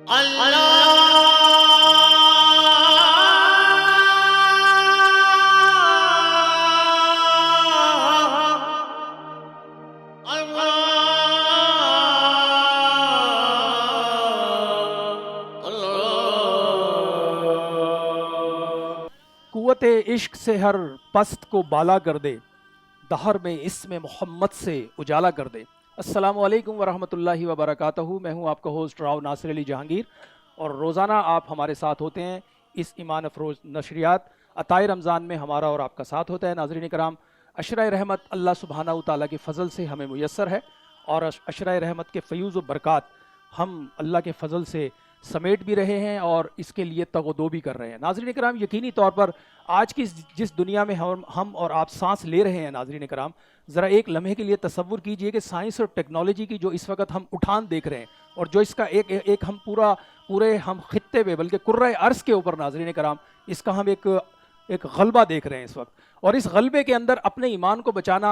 कुव्वते इश्क से हर पस्त को बाला कर दे, दहर में इसमें मोहम्मद से उजाला कर दे। अस्सलामु अलैकुम वरहमतुल्लाहि वबरकातुहू। मैं हूं आपका होस्ट राव नासिर अली जहांगीर और रोज़ाना आप हमारे साथ होते हैं इस ईमान अफरोज़ नशरियात अताए रमज़ान में हमारा और आपका साथ होता है। नाज़रीन कराम, अशराए रहमत अल्लाह सुब्हानहू तआला के फ़ज़ल से हमें मुयस्सर है और अशराए रहमत के फ़यूज़ व बरक़ात हम अल्लाह के फ़ज़ल से समेट भी रहे हैं और इसके लिए तगदो भी कर रहे हैं। नाज़रीन कराम, यकीनी तौर पर आज की जिस दुनिया में हम और आप सांस ले रहे हैं, नाज़रीन कराम, ज़रा एक लम्हे के लिए तसव्वुर कीजिए कि साइंस और टेक्नोलॉजी की जो इस वक्त हम उठान देख रहे हैं और जो इसका एक हम पूरे हम खित्ते पे बल्कि कुर्रा अर्ज़ के ऊपर, नाज़रीन कराम, इसका हम एक गलबा देख रहे हैं इस वक्त। और इस गलबे के अंदर अपने ईमान को बचाना,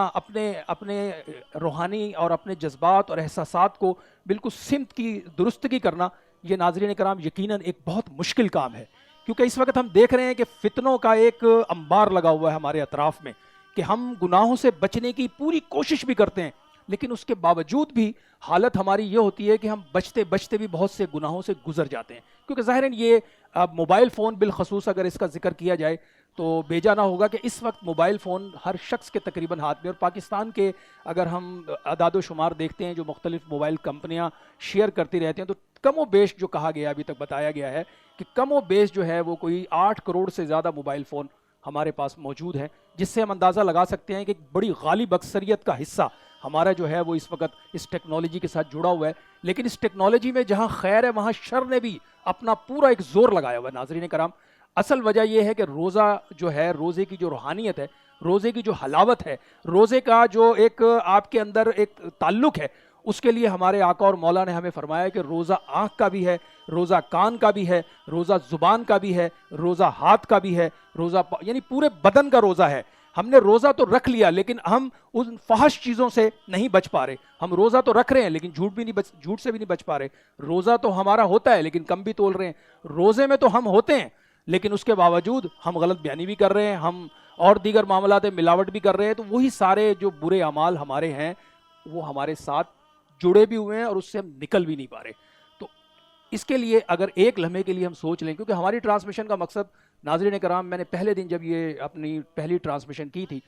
अपने रूहानी और अपने जज्बात और एहसासात को बिल्कुल सिमत की दुरुस्तगी करना, ये नाज़रीन कराम यकीनन एक बहुत मुश्किल काम है। क्योंकि इस वक्त हम देख रहे हैं कि फितनों का एक अंबार लगा हुआ है हमारे अतराफ़ में कि हम गुनाहों से बचने की पूरी कोशिश भी करते हैं, लेकिन उसके बावजूद भी हालत हमारी ये होती है कि हम बचते बचते भी बहुत से गुनाहों से गुजर जाते हैं। क्योंकि ज़ाहिरन ये मोबाइल फ़ोन बिलखसूस अगर इसका जिक्र किया जाए तो बेजा ना होगा कि इस वक्त मोबाइल फ़ोन हर शख्स के तकरीबन हाथ में, और पाकिस्तान के अगर हम अदाद शुमार देखते हैं जो मुख्तलिफ मोबाइल कंपनियां शेयर करती रहती हैं, तो कम व बेश जो कहा गया अभी तक बताया गया है कि कम व बेश जो है वो कोई 8 करोड़ से ज़्यादा मोबाइल फ़ोन हमारे पास मौजूद है, जिससे हम अंदाज़ा लगा सकते हैं कि एक बड़ी गालिब अक्सरियत का हिस्सा हमारा जो है वो इस वक्त इस टेक्नोलॉजी के साथ जुड़ा हुआ है। लेकिन इस टेक्नोलॉजी में जहाँ खैर है वहाँ शर ने भी अपना पूरा एक जोर लगाया हुआ है। नाज़रीन कराम, असल वजह यह है कि रोज़ा जो है, रोज़े की जो रूहानियत है, रोज़े की जो हलावत है, रोज़े का जो एक आपके अंदर एक ताल्लुक़ है, उसके लिए हमारे आका और मौला ने हमें फरमाया कि रोज़ा आँख का भी है, रोज़ा कान का भी है, रोज़ा ज़ुबान का भी है, रोज़ा हाथ का भी है, रोज़ा यानी पूरे बदन का रोज़ा है। हमने रोज़ा तो रख लिया लेकिन हम उन फहश चीज़ों से नहीं बच पा रहे। हम रोज़ा तो रख रहे हैं लेकिन झूठ से भी नहीं बच पा रहे। रोज़ा तो हमारा होता है लेकिन कम भी तोल रहे हैं। रोज़े में तो हम होते हैं लेकिन उसके बावजूद हम गलत बयानी भी कर रहे हैं, हम और दीगर मामलात में मिलावट भी कर रहे हैं। तो वही सारे जो बुरे अमाल हमारे हैं वो हमारे साथ जुड़े भी हुए हैं और उससे हम निकल भी नहीं पा रहे। तो इसके लिए अगर एक लम्हे के लिए हम सोच लें, क्योंकि हमारी ट्रांसमिशन का मकसद, नाज़रीन कराम, मैंने पहले दिन जब ये अपनी पहली ट्रांसमिशन की थी,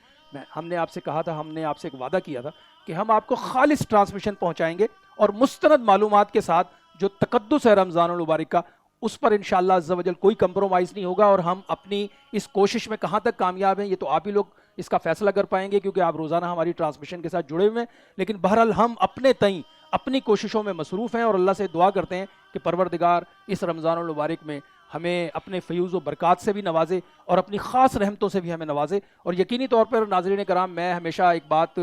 हमने आपसे कहा था, हमने आपसे एक वादा किया था कि हम आपको खालिस ट्रांसमिशन पहुँचाएँगे और मुस्तनद मालूमात के साथ जो तकद्दुस है रमज़ानुल मुबारक का, उस पर इंशाअल्लाह अज़्ज़ा वजल कोई कंप्रोमाइज़ नहीं होगा। और हम अपनी इस कोशिश में कहाँ तक कामयाब हैं ये तो आप ही लोग इसका फैसला कर पाएंगे, क्योंकि आप रोज़ाना हमारी ट्रांसमिशन के साथ जुड़े हुए हैं। लेकिन बहरहाल हम अपने तई अपनी कोशिशों में मसरूफ़ हैं और अल्लाह से दुआ करते हैं कि परवरदिगार इस रमज़ानुल मुबारक में हमें अपने फ़यूज़ व बरक़ात से भी नवाजे और अपनी ख़ास रहमतों से भी हमें नवाजे। और यकीनी तौर पर नाज़रीन कराम, मैं हमेशा एक बात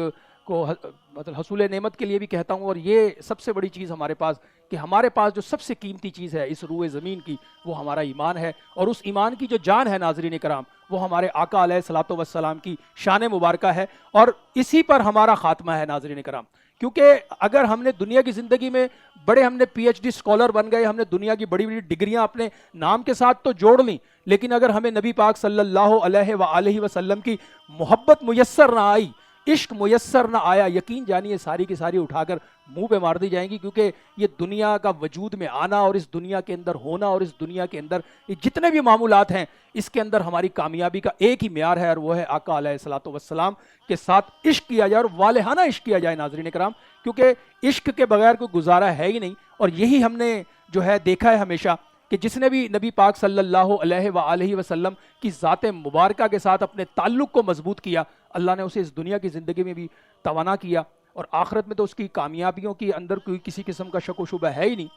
को मतलब हसूल नेमत के लिए भी कहता हूँ, और ये सबसे बड़ी चीज़ हमारे पास कि हमारे पास जो सबसे कीमती चीज़ है इस रूए ज़मीन की, वो हमारा ईमान है। और उस ईमान की जो जान है नाज़रीन कराम, वो हमारे आका अलैहिस्सलातु वस्सलाम की शान मुबारका है और इसी पर हमारा ख़ात्मा है नाज़रीन कराम। क्योंकि अगर हमने दुनिया की ज़िंदगी में बड़े हमने PhD स्कॉलर बन गए, हमने दुनिया की बड़ी बड़ी डिग्रियां अपने नाम के साथ तो जोड़ ली, लेकिन अगर हमें नबी पाक सल्लल्लाहु अलैहि वसल्लम की मोहब्बत मुयस्सर ना आई, इश्क मुयस्सर ना आया, यकीन जानिए सारी की सारी उठाकर मुंह पे मार दी जाएंगी। क्योंकि ये दुनिया का वजूद में आना और इस दुनिया के अंदर होना और इस दुनिया के अंदर ये जितने भी मामूलात हैं, इसके अंदर हमारी कामयाबी का एक ही म्यार है और वो है आका अलैहिस्सलातु वस्सलाम के साथ इश्क किया जाए और वालेहाना इश्क किया जाए नाज़रीन कराम। क्योंकि इश्क के बगैर कोई गुजारा है ही नहीं। और यही हमने जो है देखा है हमेशा कि जिसने भी नबी पाक सल्लल्लाहु अलैहि वसल्लम की ज़ात मुबारका के साथ अपने ताल्लुक़ को मजबूत किया, अल्लाह ने उसे इस दुनिया की ज़िंदगी में भी तवाना किया और आखिरत में तो उसकी कामयाबियों के अंदर कोई किसी किस्म का शक व शुबा है ही नहीं।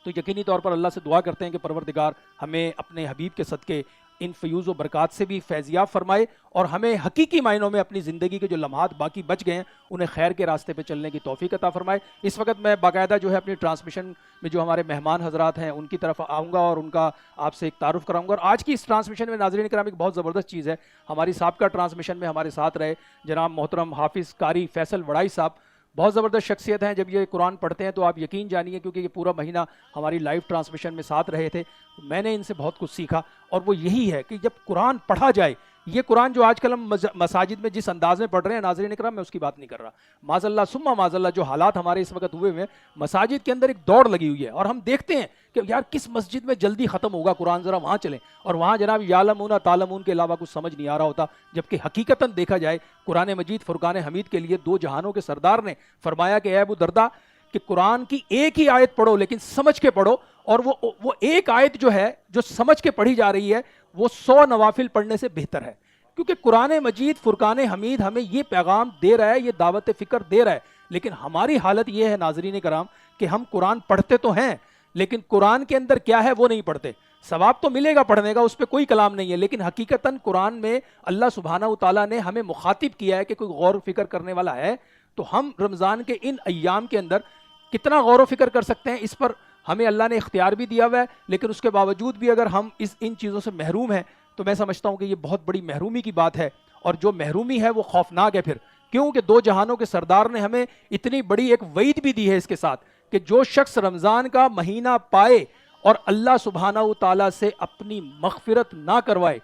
तो यकीनी तौर पर अल्लाह से दुआ करते हैं कि परवरदिगार हमें अपने हबीब के सदक़े इन फ़यूज़ व बरक़ात से भी फैज़याब फरमाए और हमें हकीकी मायनों में अपनी ज़िंदगी के जो लम्हात बाकी बच गए हैं उन्हें खैर के रास्ते पे चलने की तौफ़ीक़ अता फरमाए। इस वक्त मैं बाकायदा जो है अपनी ट्रांसमिशन में जो हमारे मेहमान हजरात हैं उनकी तरफ आऊँगा और उनका आपसे एक तारुफ़ कराऊँगा। और आज की इस ट्रांसमिशन में नाज़रीन कराम एक बहुत ज़बरदस्त चीज़ है, हमारी साबका ट्रांसमिशन में हमारे साथ रहे जनाब मोहतरम हाफिज़ कारी फैसल वड़ाई साहब, बहुत ज़बरदस्त शख्सियत हैं। जब ये कुरान पढ़ते हैं तो आप यकीन जानिए, क्योंकि ये पूरा महीना हमारी लाइव ट्रांसमिशन में साथ रहे थे, मैंने इनसे बहुत कुछ सीखा। और वो यही है कि जब कुरान पढ़ा जाए, ये कुरान जो आजकल हम मसाजिद में जिस अंदाज में पढ़ रहे हैं नाज़रीन इकराम, मैं उसकी बात नहीं कर रहा, माज़ल्ला सुम्मा माज़ल्ला जो हालात हमारे इस वक्त हुए हुए हैं, मसाजिद के अंदर एक दौड़ लगी हुई है और हम देखते हैं कि यार किस मस्जिद में जल्दी ख़त्म होगा कुरान, ज़रा वहाँ चलें, और वहाँ जनाब यालमून तालमून के अलावा कुछ समझ नहीं आ रहा होता। जबकि हकीकतन देखा जाए कुरान मजीद फुरकान हमीद के लिए दो जहानों के सरदार ने फरमाया कि अबू दरदा कि कुरान की एक ही आयत पढ़ो लेकिन समझ के पढ़ो, और वो एक आयत जो है जो समझ के पढ़ी जा रही है वो 100 नवाफिल पढ़ने से बेहतर है। क्योंकि कुरान मजीद फुरकान हमीद हमें ये पैगाम दे रहा है, ये दावत फ़िक्र दे रहा है, लेकिन हमारी हालत ये है नाजरीन कराम कि हम कुरान पढ़ते तो हैं लेकिन कुरान के अंदर क्या है वो नहीं पढ़ते। सवाब तो मिलेगा पढ़ने का, उस पर कोई कलाम नहीं है, लेकिन हकीकतन कुरान में अल्लाह सुब्हानहू तआला ने हमें मुखातिब किया है कि कोई गौर फिक्र करने वाला है तो हम रमज़ान के इन अय्याम के अंदर कितना गौर फिक्र कर सकते हैं, इस पर हमें अल्लाह ने इख्तियार भी दिया हुआ है। लेकिन उसके बावजूद भी अगर हम इन चीज़ों से महरूम हैं तो मैं समझता हूँ कि ये बहुत बड़ी महरूमी की बात है, और जो महरूमी है वो खौफनाक है। फिर क्योंकि दो जहानों के सरदार ने हमें इतनी बड़ी एक वईद भी दी है इसके साथ कि जो शख्स रमज़ान का महीना पाए और अल्लाह सुब्हानहू तआला से अपनी मग़फ़िरत ना करवाए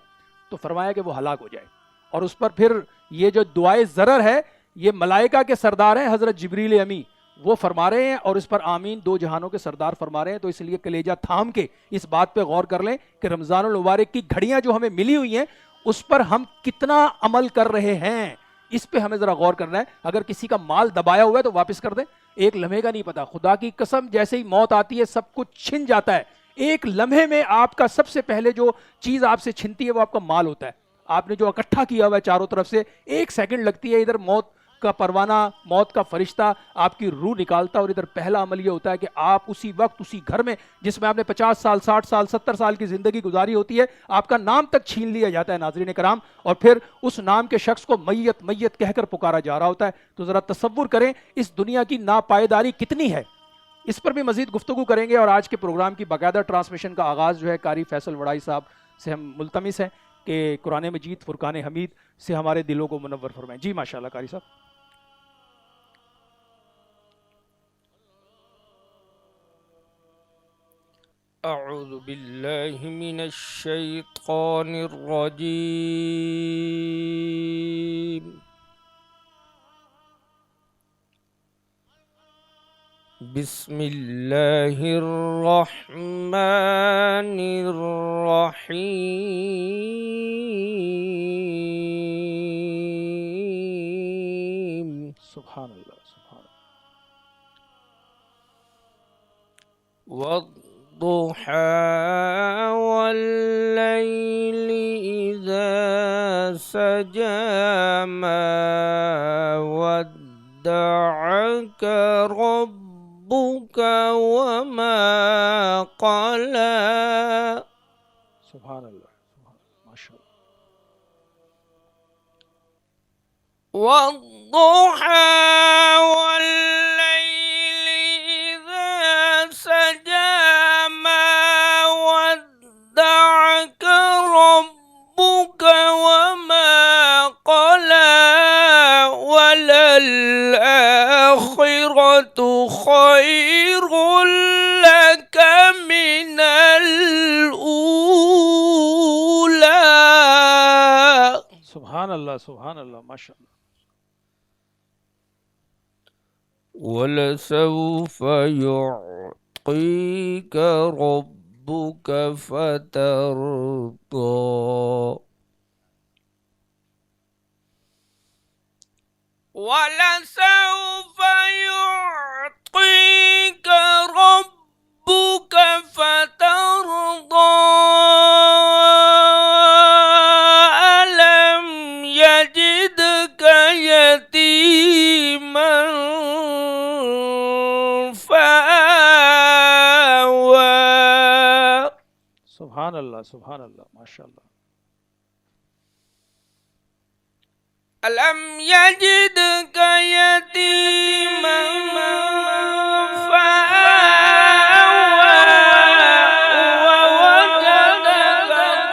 तो फरमाया कि वो हलाक हो जाए। और उस पर फिर ये जो दुआए ज़रर है, ये मलाइका के सरदार हैं हज़रत जिब्रील अमी, वो फरमा रहे हैं, और इस पर आमीन दो जहानों के सरदार फरमा रहे हैं। तो इसलिए कलेजा थाम के इस बात पे गौर कर लें कि रमज़ानुल मुबारक की घड़ियां जो हमें मिली हुई हैं उस पर हम कितना अमल कर रहे हैं, इस पे हमें जरा गौर करना है। अगर किसी का माल दबाया हुआ है तो वापस कर दें, एक लम्हे का नहीं पता, खुदा की कसम जैसे ही मौत आती है सब कुछ छिन जाता है। एक लम्हे में आपका सबसे पहले जो चीज आपसे छिनती है वो आपका माल होता है। आपने जो इकट्ठा किया हुआ है चारों तरफ से, एक सेकंड लगती है, इधर मौत का परवाना, मौत का फरिश्ता आपकी रूह निकालता है, और इधर पहला अमल ये होता है कि आप उसी वक्त उसी घर में जिसमें आपने 50 साल 60 साल 70 साल की जिंदगी गुजारी होती है, आपका नाम तक छीन लिया जाता है नाजरीन कराम, और फिर उस नाम के शख्स को मैयत मैयत कहकर पुकारा जा रहा होता है। तो जरा तसव्वुर करें इस दुनिया की नापायदारी कितनी है। इस पर भी मजीद गुफ्तगू करेंगे, और आज के प्रोग्राम की बाकायदा ट्रांसमिशन का आगाज़ जो है कारी फैसल वड़ाई साहब से हम मुल्तमिस हैं कि कुरान मजीद फुरकान हमीद से हमारे दिलों को मुनव्वर फरमाएं। जी माशाल्लाह कारी साहब। अऊज़ु बिल्लाहि मिनश शैतानिर रजीम। बिस्मिल्लाहिर रहमानिर रहीम। सुभान अल्लाह सुभान वद्दुहा वल्लैलि इज़ा सजा मा वद्दअक रब्बुक वमा क़ला। सुभान अल्लाह माशाल्लाह। वद्दुहा वल्लैलि इज़ा सजा मा वद्दअक रब्बुक वमा क़ला। वललआखिरतु खैरुल लक मिनल ऊला। सुभान अल्लाह माशाल्लाह। वलसौफ युअतीक रब्बुक फतरदा। वलसौफ युअतीक रब्बुक फतरदा। अलम यजिदक यतीमन फआवा। सुभान अल्लाह माशाल्लाह। अलम यजिदक यतीमन फआवा ववजदक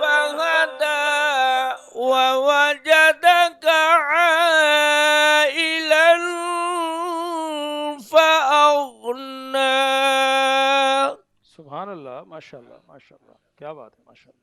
फहदा। माशाल्लाह माशाल्लाह, क्या बात है, माशाल्लाह।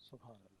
सुभान अल्लाह।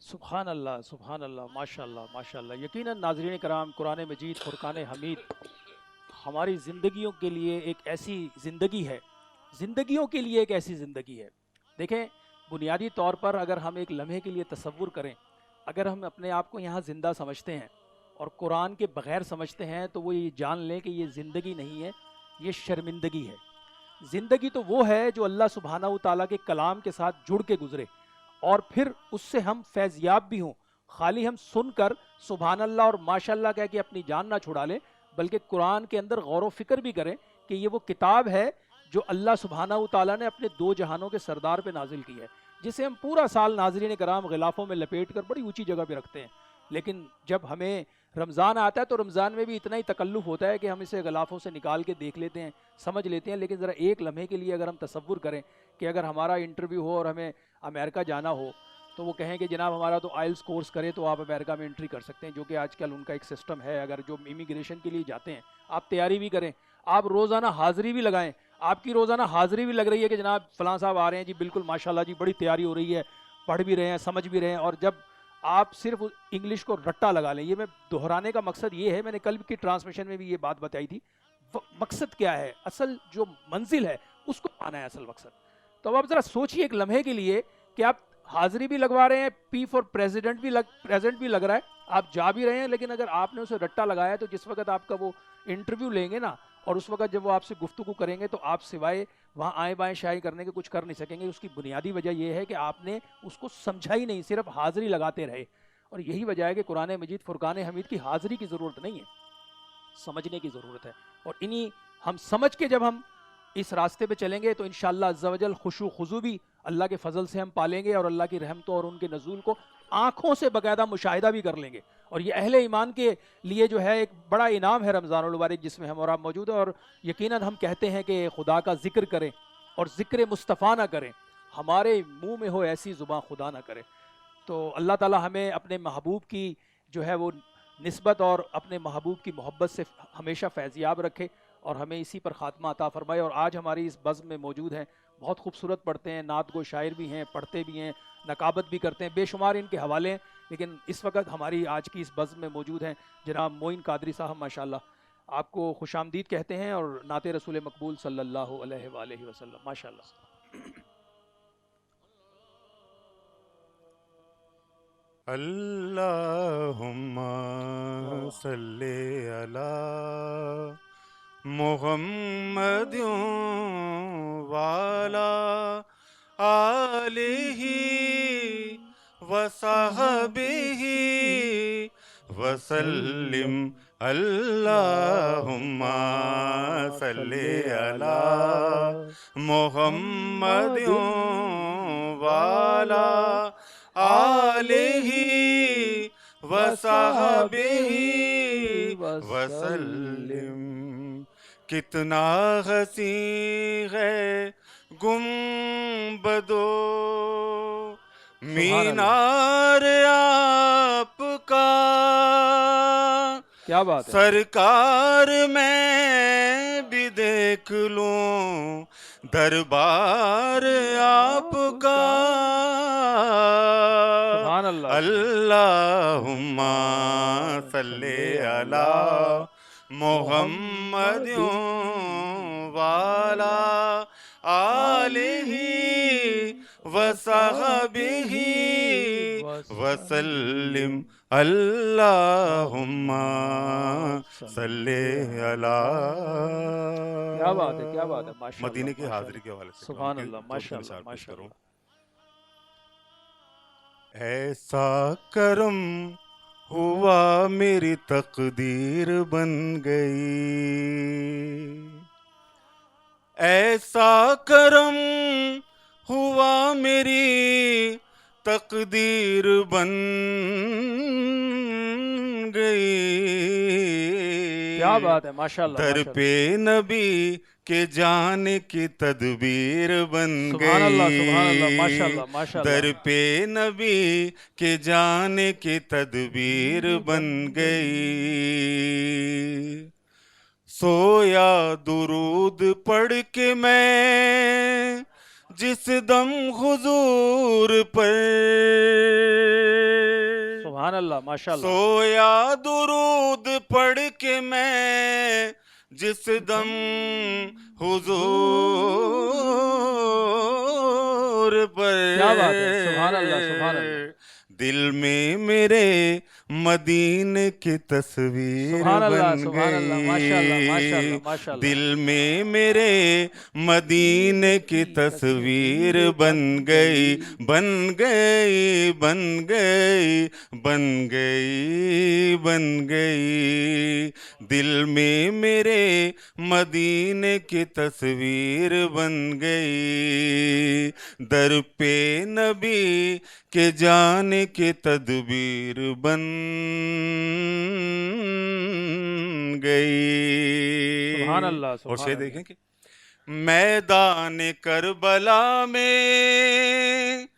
सुभान अल्लाह सुभान अल्लाह, माशाल्लाह माशाल्लाह। यकीनन नाज़रीन कराम, कुरान मजीद फुरकान हमीद हमारी ज़िंदगियों के लिए एक ऐसी ज़िंदगी है, ज़िंदगियों के लिए एक ऐसी ज़िंदगी है। देखें, बुनियादी तौर पर अगर हम एक लम्हे के लिए तसव्वुर करें, अगर हम अपने आप को यहाँ ज़िंदा समझते हैं और कुरान के बग़ैर समझते हैं, तो वो ये जान लें कि ये ज़िंदगी नहीं है, ये शर्मिंदगी है। ज़िंदगी तो वो है जो अल्लाह सुब्हानहू व तआला के कलाम के साथ जुड़ के गुज़रे और फिर उससे हम फैज़याब भी हों। खाली हम सुनकर सुभान अल्लाह और माशाअल्लाह कह के अपनी जान ना छुड़ा लें, बल्कि कुरान के अंदर गौर व फिक्र भी करें कि ये वो किताब है जो अल्लाह सुब्हानहू व तआला ने अपने दो जहानों के सरदार पे नाजिल की है, जिसे हम पूरा साल नाज़रीन कराम गिलाफ़ों में लपेट कर बड़ी ऊंची जगह पे रखते हैं। लेकिन जब हमें रमज़ान आता है तो रमज़ान में भी इतना ही तकल्लुफ़ होता है कि हम इसे गिलाफ़ों से निकाल के देख लेते हैं, समझ लेते हैं। लेकिन ज़रा एक लम्हे के लिए अगर हम तसव्वुर करें कि अगर हमारा इंटरव्यू हो और हमें अमेरिका जाना हो, तो वो कहें कि जनाब हमारा तो आइल्स कोर्स करें तो आप अमेरिका में एंट्री कर सकते हैं, जो कि आजकल उनका एक सिस्टम है। अगर जो इमिग्रेशन के लिए जाते हैं, आप तैयारी भी करें, आप रोज़ाना हाज़िरी भी लगाएं, आपकी रोज़ाना हाज़िरी भी लग रही है कि जनाब फ़लाँ साहब आ रहे हैं जी, बिल्कुल माशाल्लाह जी, बड़ी तैयारी हो रही है, पढ़ भी रहे हैं, समझ भी रहे हैं। और जब आप सिर्फ इंग्लिश को रट्टा लगा लें, ये मैं दोहराने का मकसद ये है, मैंने कल की ट्रांसमिशन में भी ये बात बताई थी, मकसद क्या है, असल जो मंजिल है उसको पाना है असल मकसद। तो अब आप ज़रा सोचिए एक लम्हे के लिए कि आप हाजिरी भी लगवा रहे हैं, पी फॉर प्रेसिडेंट भी प्रेजेंट भी लग रहा है, आप जा भी रहे हैं, लेकिन अगर आपने उसे रट्टा लगाया तो जिस वक्त आपका वो इंटरव्यू लेंगे ना, और उस वक्त जब वो आपसे गुफ्तगू करेंगे तो आप सिवाय वहाँ आए बाएं शाएं करने के कुछ कर नहीं सकेंगे। उसकी बुनियादी वजह यह है कि आपने उसको समझा ही नहीं, सिर्फ हाजिरी लगाते रहे। और यही वजह है कि कुरान मजीद फुरकान हमीद की हाजिरी की ज़रूरत नहीं है, समझने की ज़रूरत है। और इन्हीं हम समझ के जब हम इस रास्ते पे चलेंगे तो इंशाअल्लाह अज़्ज़ा वजल खुशू खुजू भी अल्लाह के फजल से हम पालेंगे और अल्लाह की रहमतों और उनके नज़ूल को आँखों से बाकायदा मुशाहिदा भी कर लेंगे। और ये अहले ईमान के लिए जो है एक बड़ा इनाम है रमज़ानुल मुबारक, जिसमें हम और आप मौजूद हैं। और यकीनन हम कहते हैं कि खुदा का जिक्र करें और ज़िक्र मुस्तफ़ा ना करें, हमारे मुँह में हो ऐसी ज़ुबान खुदा ना करे। तो अल्लाह ताला हमें अपने महबूब की जो है वो निस्बत और अपने महबूब की मोहब्बत से हमेशा फैज़याब रखे और हमें इसी पर ख़ात्मा अता फ़रमाए। और आज हमारी इस बज़्म में मौजूद हैं, बहुत खूबसूरत पढ़ते हैं, नात गो शायर भी हैं, पढ़ते भी हैं, नकाबत भी करते हैं, बेशुमार इनके हवाले हैं। लेकिन इस वक्त हमारी आज की इस बज़्म में मौजूद हैं जनाब मोइन कादरी साहब, माशाल्लाह आपको खुशामदीद कहते हैं और नाते रसूल मकबूल सल्लल्लाहु अलैहि वसल्लम, माशाल्लाह। अल्लाहुम्मा सल्ले अला मुहम्मदिन वाला आलिही वसहबिही वसल्लिम। अल्लाहुम्मा सल्ले अला मुहम्मदिन वाला आलिही वसहबिही वसल्लिम। कितना हसी है गुंबदो मीनार आपका, क्या बात है, सरकार मैं भी देख लूं दरबार आपका। सुभान अल्लाह। अल्लाहुम्मा सल्ले अला मुहम्मदिन वाला आलिही वसहबिही वसल्लिम। अल्लाहुम्मा सल्ले अला। क्या बात है, क्या बात है, माशाल्लाह, मदीने की माशाल्लाह। हाजिरी के हवाले से सुभान अल्लाह, माशाल्लाह माशाल्लाह। ऐसा करम हुआ मेरी तकदीर बन गई। ऐसा करम हुआ मेरी तकदीर बन गई। क्या बात है, माशाल्लाह दर माशाल्लाह। पे नबी के जाने की तदबीर बन सुभान अल्लाह, सुभान अल्लाह, गई। माशाल्लाह माशाल्लाह। दर पे नबी के जाने की तदबीर बन गई। सोया दुरूद पढ़ के मैं जिस दम हुजूर पर, सुभान अल्लाह, माशाल्लाह। सोया दुरूद पढ़ के मैं जिस दम हुजूर पर, क्या बात है, सुभान अल्लाह, सुभान अल्लाह। दिल में मेरे मदीने की तस्वीर सुभान अल्लाह, बन सुभान अल्लाह, माशाल्लाह माशाल्लाह गई। माशाल्लाह। दिल में मेरे मदीने की तस्वीर बन गई, बन गई, बन गई, बन गई, बन गई। दिल में मेरे मदीने की तस्वीर बन गई। दर पे नबी के जाने के तदबीर बन गई। सुभान अल्लाह, और सुभान शेर अल्लाह। देखें कि मैदान करबला में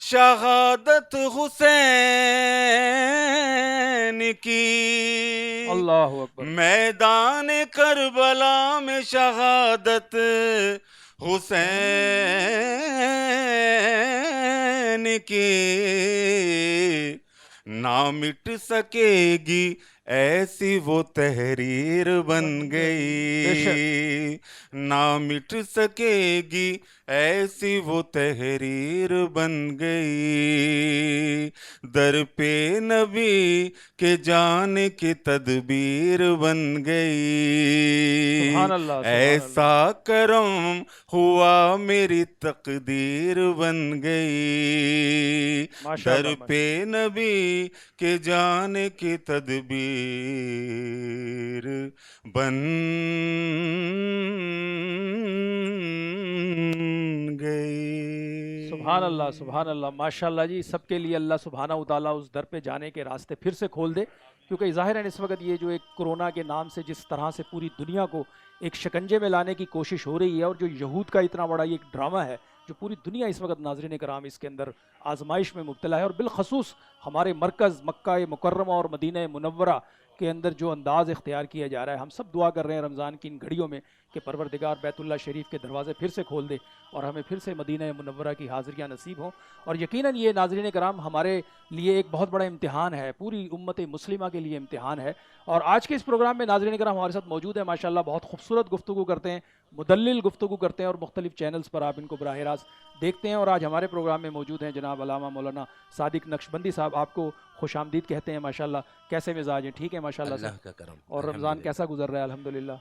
शहादत हुसैन की, अल्लाहु अकबर। मैदान करबला में शहादत हुसैन की, ना मिट सकेगी ऐसी वो तहरीर बन गई। ना मिट सकेगी ऐसी वो तहरीर बन गई। दर पे नबी के जाने की तदबीर बन गई। सुभान अल्लाह, सुभान ऐसा करम हुआ मेरी तकदीर बन गई। माशाल्लाह, दर पे नबी के जाने की तदबीर बन गई। सुभान अल्लाह, सुभान अल्लाह, माशाल्लाह जी। सबके लिए अल्लाह सुब्हानहू तआला उस दर पे जाने के रास्ते फिर से खोल दे, क्योंकि ज़ाहिर है इस वक्त ये जो एक कोरोना के नाम से जिस तरह से पूरी दुनिया को एक शिकंजे में लाने की कोशिश हो रही है, और जो यहूद का इतना बड़ा ये एक ड्रामा है जो पूरी दुनिया इस वक्त नाज़रीन कराम इसके अंदर आजमाइश में मुब्तला है, और बिलखसूस हमारे मरकज़ मक्का मुकर्रमा और मदीना मुनव्वरा के अंदर जो अंदाज़ इख्तियार किया जा रहा है, हम सब दुआ कर रहे हैं रमज़ान की इन घड़ियों में कि परवरदिगार बैतुल्लाह शरीफ के दरवाज़े फिर से खोल दे और हमें फिर से मदीना मुनव्वरा की हाज़िरियाँ नसीब हों। और यकीनन ये नाज़रीन कराम हमारे लिए एक बहुत बड़ा इम्तिहान है, पूरी उम्मत मुस्लिमा के लिए इम्तिहान है। और आज के इस प्रोग्राम में नाज़रीन कराम हमारे साथ मौजूद है माशाल्लाह, बहुत खूबसूरत गुफ्तगू करते हैं, मुदल्लिल गुफ्तगू करते हैं, और मुख्तलिफ चैनल्स पर आप इनको बराह रास्त देखते हैं। और आज हमारे प्रोग्राम में मौजूद हैं जनाब अल्लामा मौलाना सादिक नक्शबंदी साहब। आपको खुशामदीद कहते हैं माशाल्लाह। कैसे मिजाज हैं? ठीक है माशाल्लाह से। अल्लाह का करम। और रमज़ान कैसा गुजर रहा है? अल्हम्दुलिल्लाह।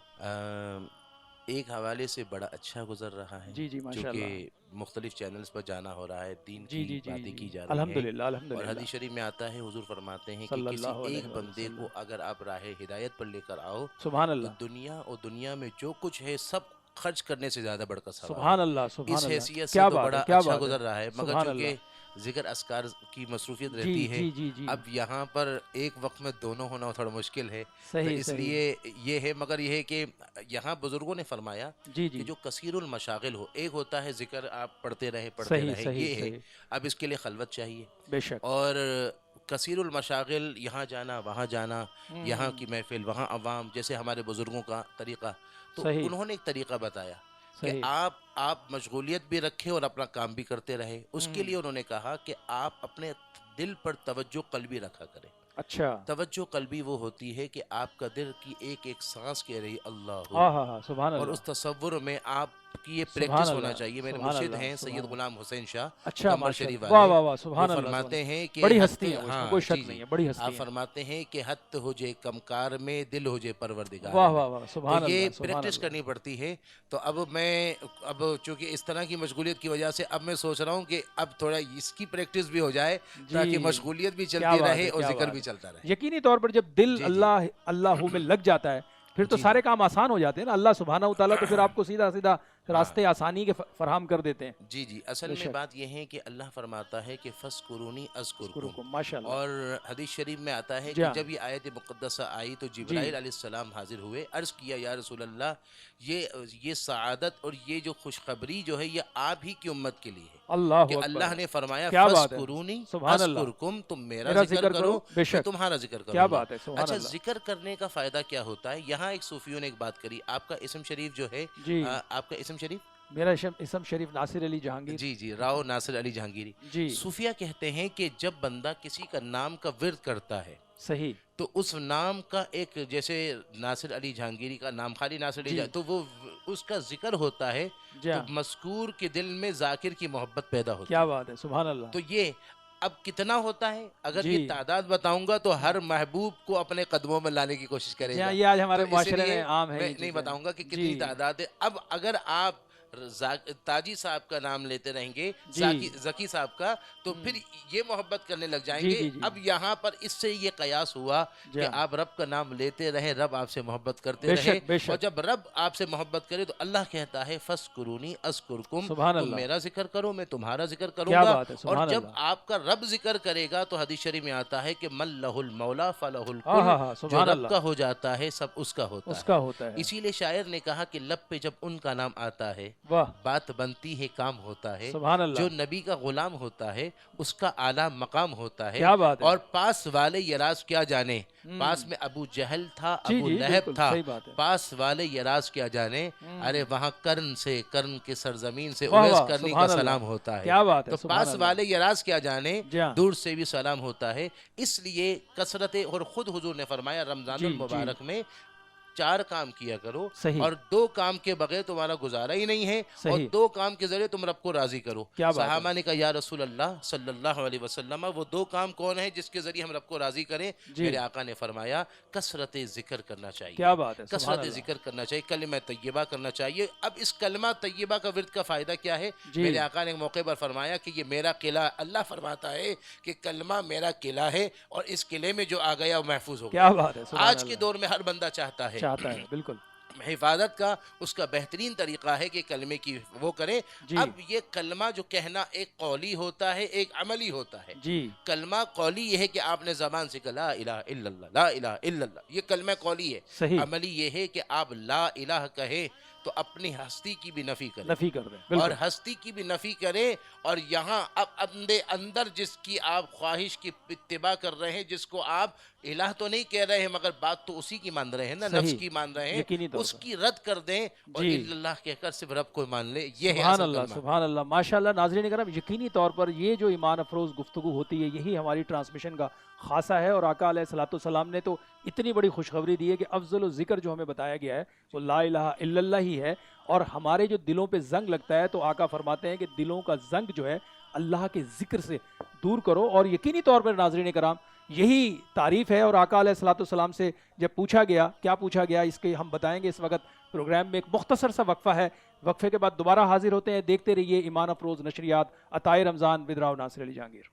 एक हवाले से बड़ा अच्छा गुजर रहा है, जी जी माशाल्लाह। क्योंकि मुख्तलिफ चैनल्स पर जाना हो रहा है, दीन जी की जी जी बातें जी की जा रही हैं। अल्हम्दुलिल्लाह और अल्हम्दुलिल्लाह। हदीस शरीफ में आता है, हुजूर फरमाते हैं कि किसी सल्लल्लाहु अलैहि एक बंदे को वसल्लम। अगर आप राह हिदायत पर लेकर आओ सुभान तो अल्लाह, दुनिया और दुनिया में जो कुछ है सब खर्च करने से ज्यादा बढ़कर सवाब है। सुभान अल्लाह, सुभान इस अल्लाह। हैसियत से क्या तो बात बड़ा है, क्या अच्छा बात गुजर रहा है, मगर सुभान चूंकि अल्लाह। जिक्र अस्कार की मसरूफियत जी रहती है, जी जी जी। अब यहाँ पर एक वक्त में दोनों होना थोड़ा मुश्किल है, तो सही सही। इसलिए ये है। मगर ये है कि यहाँ बुजुर्गों ने फरमाया जी कि जी। जो कसीरुल मशागिल हो, एक होता है जिक्र आप पढ़ते रहे सही रहे, सही ये है। सही। अब इसके लिए खलवत चाहिए, बेशक। और कसीरुल मशागिल, यहाँ जाना वहाँ जाना, यहाँ की हम्म, महफिल वहाँ अवाम, जैसे हमारे बुजुर्गों का तरीका, तो सही उन्होंने एक तरीका बताया कि सही। आप मशगूलियत भी रखें और अपना काम भी करते रहे। उसके लिए उन्होंने कहा कि आप अपने दिल पर तवज्जो कल्बी रखा करें। अच्छा। तवज्जो कल्बी वो होती है कि आपका दिल की एक एक सांस कह रही अल्लाह, हाँ हाँ हाँ, सुभान और अल्लाह। उस तसव्वुर में आप की ये सुभान प्रैक्टिस अल्लाह, होना चाहिए। मेरे सुभान मुर्शिद अल्लाह, हैं सुभान सैयद अल्लाह। गुलाम हुसैन शाह अच्छा कंबर माशाल्लाह, शरीफ वाह वाले, वाह वाह, सुभान वो अल्लाह, फरमाते सुभान हैं कि बड़ी हत- हस्ती है वो, इसमें हाँ कोई जी शक जी, नहीं है, बड़ी हस्ती आप है। फरमाते हैं कि हत हो जे कमकार में दिल हो जे परवरदिगार वाह में। वाह वाह, तो सुभान ये अल्लाह, सुभान प्रैक्टिस अल्लाह। करनी पड़ती है। तो अब चूंकि इस तरह की मशगूलियत की वजह से अब मैं सोच रहा हूँ कि अब थोड़ा इसकी प्रैक्टिस भी हो जाए ताकि जी, मशगूलियत भी क्या चलती बात रहे है, और क्या जिक्र बात भी है। चलता रहे। यकीनी तौर पर जब दिल जी जी अल्लाह अल्लाह में लग जाता है फिर तो जी सारे जी काम आसान हो जाते हैं ना। अल्लाह सुभाना व तआला तो फिर आपको सीधा सीधा हाँ रास्ते आसानी के फराहम कर देते हैं। जी जी, असल में बेशक, बात यह है कि अल्लाह फरमाता है कि फ़स्कुरूनी गुरु अज़कुरकुम। को माशाल्लाह। और हदीस शरीफ में आता है जी कि हाँ, जब ये आयत मुक़द्दसा आई तो जी, जिब्राइल अलैहिस्सलाम हाजिर हुए, अर्ज़ किया या रसूल अल्लाह, ये सआदत और ये जो खुशखबरी जो है ये आप ही की उम्मत के लिए है अल्लाह कि अकबर, अल्लाह ने फरमाया क्या बात है, फ़स्कुरूनी सुभान अल्लाह। अज़कुरकुम, तुम मेरा मेरा जिक्र जिक्र करो करो, मैं बेशक, तुम्हारा जिक्र क्या करूंगा। बात है, सुभान अच्छा, अल्लाह। जिक्र करने का फ़ायदा क्या होता है? यहाँ एक सूफियों ने एक बात करी, आपका इसम शरीफ जो है, जी, आपका इसम शरीफ, मेरा इसम शरीफ नासिर अली जहांगीर। जी जी, राव नासिर अली जहांगीरी। जी, सूफिया कहते हैं कि जब बंदा किसी का नाम का विर्द करता है सही, तो उस नाम का एक, जैसे नासिर अली जहांगीरी का नाम खाली नासिर अली जी, तो वो उसका जिक्र होता है जी तो हाँ, मज़कूर के दिल में जाकिर की मोहब्बत पैदा होती क्या है। बात है, सुभान अल्लाह। तो ये अब कितना होता है, अगर ये जी, तादाद बताऊंगा तो हर महबूब को अपने कदमों में लाने की कोशिश जी हाँ, करेगा। ये आज हमारे तो मुआशरे इसलिए में आम है मैं ये नहीं चीज़ें। बताऊंगा कि जी, कितनी तादाद है। अब अगर आप ताजी साहब का नाम लेते रहेंगे, जी, जकी साहब का, तो फिर ये मोहब्बत करने लग जी, जाएंगे। जी, जी, अब यहाँ पर इससे ये कयास हुआ जी कि हाँ, आप रब का नाम लेते रहे, रब आपसे मोहब्बत करते रहे। बेशक, और बेशक, जब रब आपसे मोहब्बत करे तो अल्लाह कहता है फ़स्कुरूनी अज़कुरकुम, सुभान तुम अल्लाह, मेरा जिक्र करो मैं तुम्हारा जिक्र क्या करूंगा। बात है, और सुभान जब अल्लाह। आपका रब जिक्र करेगा तो हदीस शरीफ में आता है कि मल्लहुल मौला फलहुल हाँ कुल, हाँ हाँ, जो सुभान रब अल्लाह, का हो जाता है सब उसका होता उसका है। होता है। इसीलिए शायर ने कहा कि लब पे जब उनका नाम आता है वाह, बात बनती है, काम होता है। सुभान जो अल्लाह, नबी का गुलाम होता है उसका आला मकाम होता है। क्या बात है। और पास वाले ये राज क्या जाने, पास हम्म, में अबू जहल था, जी अबू जी, लहब बिल्कुल था, सही बात है। पास वाले ये राज क्या जाने, अरे हम्म, वहाँ कर्न से, कर्न के सरजमीन से वाह उवैस वाह, करनी का सुभान अल्लाह, सलाम होता है। क्या बात है, तो सुभान पास अल्लाह। वाले ये राज क्या जाने, जी हाँ, दूर से भी सलाम होता है। इसलिए कसरत, और खुद हुजूर ने फरमाया जी, रमजानुल जी, मुबारक में 4 काम किया करो सही, और 2 काम के बगैर तुम्हारा गुजारा ही नहीं है। और सही, 2 काम के जरिए तुम रब को राजी करो। क्या बात है। सहाबा ने कहा या रसूल अल्लाह सल्लल्लाहु अलैहि वसल्लम, वो 2 काम कौन है जिसके जरिए हम रब को राजी करें? जी, मेरे आका ने फरमाया कसरत जिक्र करना चाहिए, क्या बात है, सुभान कसरत अल्लाह। जिक्र करना चाहिए, कलिमा तय्यबा करना चाहिए। अब इस कलिमा तय्यबा का विर्द का फ़ायदा क्या है? जी, मेरे आका ने एक मौके पर फरमाया कि ये मेरा किला, अल्लाह फरमाता है कि कलमा मेरा किला है और इस किले में जो आ गया वो महफूज हो क्या गया। बात है, सुभान आज के अल्लाह, दौर में हर बंदा चाहता है चाहता है, बिल्कुल, हिफाजत का, उसका बेहतरीन तरीका है कि कलमे की वो करें। जी, अब ये कलमा जो कहना एक कौली होता है, एक अमली होता है। जी, कलमा कौली ये है कि आपने ज़बान से कहा ला इलाहा इल्लल्लाह, ला इलाहा इल्लल्लाह, ये कलमा कौली है। सही, अमली ये है कि आप ला इलाहा कहें तो अपनी हस्ती की भी नफ़ी करें नफी कर दें, और बिल्कुल, हस्ती की भी नफ़ी करें। और यहाँ अब अंदर जिसकी आप ख्वाहिश की इत्तिबा कर रहे हैं, जिसको आप इलाह तो नहीं कह रहे हैं मगर बात तो उसी की मान रहे हैं ना, नफ्स सही, की मान रहे यकीनी हैं, तौर पर। उसकी रद्द कर दें और जी, इल्लल्लाह कहकर सिर्फ रब को मान ले। ये है सुभान असल अल्लाह, कलमा। सुभान अल्लाह, माशाल्लाह। नाज़रीन करम, यकीनी तौर पर ये जो ईमान अफरोज़ गुफ्तगू होती है यही हमारी ट्रांसमिशन का खासा है। और आका अलैहिस्सलाम ने तो इतनी बड़ी खुशखबरी दी है कि अफजल ज़िक्र जो हमें बताया गया है वो ला इलाहा इल्लल्लाह ही है। और हमारे जो दिलों पे जंग लगता है तो आका फरमाते हैं कि दिलों का जंग जो है अल्लाह के ज़िक्र से दूर करो। और यकीनी तौर पर नाज़रीन कराम यही तारीफ़ है। और आका अलैहिस्सलाम से जब पूछा गया, क्या पूछा गया, इसके हम बताएंगे इस वक्त प्रोग्राम में। एक मुख्तसर सा वक्फ़ा है, वक्फे के बाद दोबारा हाजिर होते हैं। देखते रहिए ईमान अफरोज़ नशरियात अताए रमज़ान विद राव नासिर अली जहांगीर।